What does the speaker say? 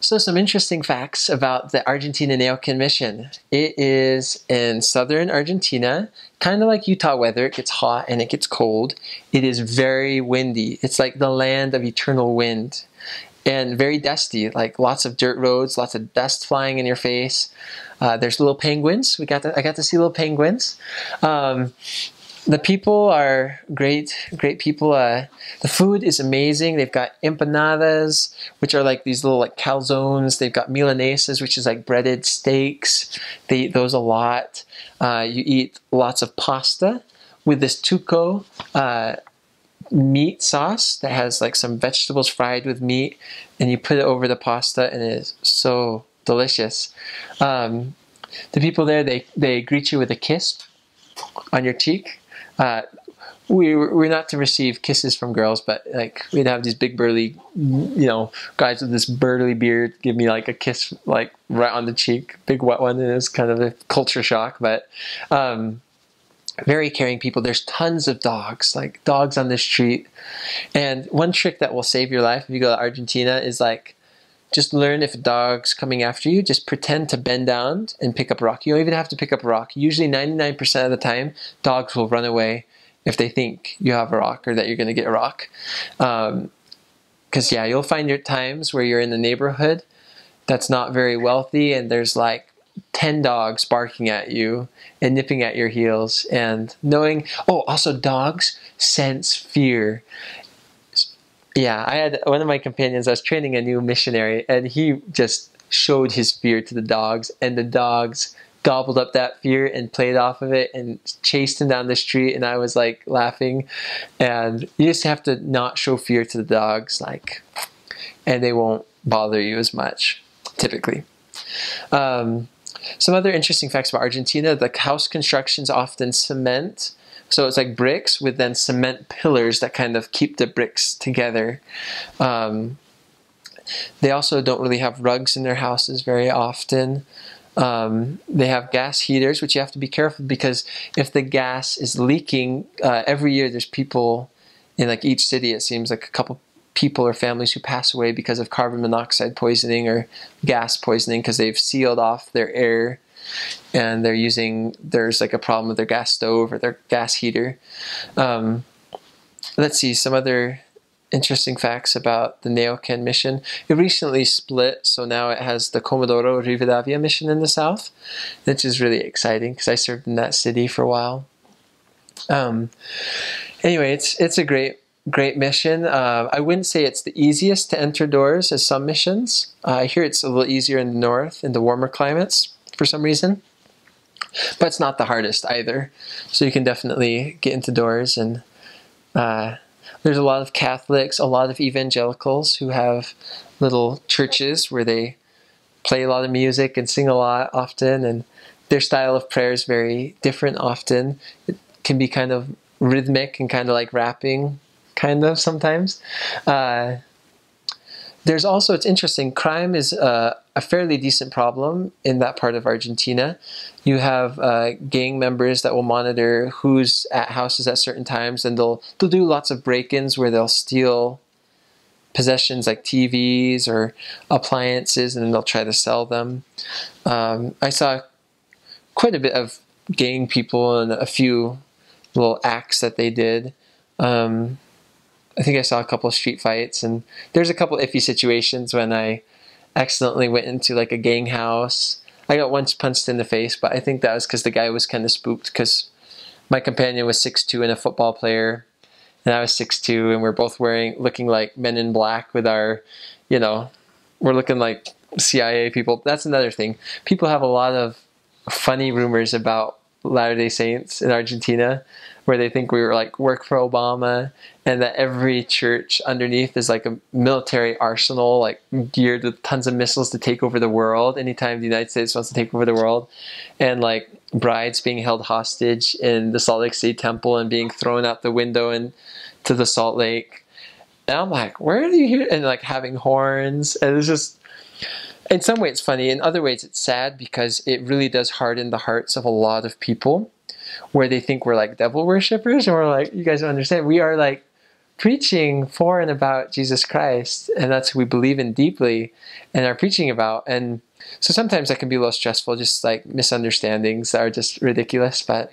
So some interesting facts about the Argentina Neuquén mission. It is in southern Argentina, kind of like Utah weather. It gets hot and it gets cold. It is very windy. It's like the land of eternal wind. And very dusty, like lots of dirt roads, lots of dust flying in your face. There's little penguins. I got to see little penguins. The people are great people. The food is amazing. They've got empanadas, which are like these little like calzones. They've got milanesas, which is like breaded steaks. They eat those a lot. You eat lots of pasta with this tuco meat sauce that has like some vegetables fried with meat, and you put it over the pasta, and it is so delicious. The people there, they greet you with a kiss on your cheek. We're not to receive kisses from girls, but like we'd have these big burly, guys with this burly beard give me like a kiss, like right on the cheek, big wet one, and it was kind of a culture shock. But very caring people. There's tons of dogs, like dogs on the street. And one trick that will save your life if you go to Argentina is like, just learn if a dog's coming after you, just pretend to bend down and pick up a rock. You don't even have to pick up a rock. Usually 99% of the time, dogs will run away if they think you have a rock or that you're going to get a rock. Because yeah, you'll find your times where you're in a neighborhood that's not very wealthy and there's like 10 dogs barking at you and nipping at your heels and knowing, also dogs sense fear. Yeah, I had one of my companions, I was training a new missionary, and he just showed his fear to the dogs, and the dogs gobbled up that fear and played off of it and chased him down the street, and I was like laughing. And you just have to not show fear to the dogs, like, and they won't bother you as much, typically. Some other interesting facts about Argentina: the house construction's often cement. So it's like bricks with then cement pillars that kind of keep the bricks together. They also don't really have rugs in their houses very often. They have gas heaters, which you have to be careful because if the gas is leaking, every year there's people in like each city, it seems like a couple people or families who pass away because of carbon monoxide poisoning or gas poisoning because they've sealed off their air. And there's like a problem with their gas stove or their gas heater. Let's see, some other interesting facts about the Neuquén mission. It recently split, so now it has the Comodoro Rivadavia mission in the south, which is really exciting because I served in that city for a while. Anyway, it's a great mission. I wouldn't say it's the easiest to enter doors as some missions. I hear it's a little easier in the north, in the warmer climates, for some reason, but it's not the hardest either. So you can definitely get into doors, and there's a lot of Catholics, a lot of evangelicals who have little churches where they play a lot of music and sing a lot often, and their style of prayer is very different often. It can be kind of rhythmic and kind of like rapping, kind of sometimes. There's also, it's interesting, crime is a fairly decent problem in that part of Argentina. You have gang members that will monitor who's at houses at certain times, and they'll do lots of break-ins where they'll steal possessions like TVs or appliances, and then they'll try to sell them. I saw quite a bit of gang people and a few little acts that they did. I think I saw a couple of street fights, and there's a couple iffy situations when I accidentally went into like a gang house. I got once punched in the face, but I think that was because the guy was kind of spooked because my companion was 6'2" and a football player, and I was 6'2", and we're both looking like Men in Black with our, we're looking like CIA people. That's another thing. People have a lot of funny rumors about Latter-day Saints in Argentina, where they think we were like work for Obama, and that every church underneath is like a military arsenal, like geared with tons of missiles to take over the world anytime the United States wants to take over the world, and like brides being held hostage in the Salt Lake City Temple and being thrown out the window and to the Salt Lake. And I'm like, where do you hear? And like having horns, and it's just, in some ways it's funny, in other ways it's sad because it really does harden the hearts of a lot of people, where they think we're like devil worshippers, and we're like, you guys don't understand. We are like preaching for and about Jesus Christ, and that's who we believe in deeply and are preaching about. And so sometimes that can be a little stressful, just like misunderstandings that are just ridiculous. But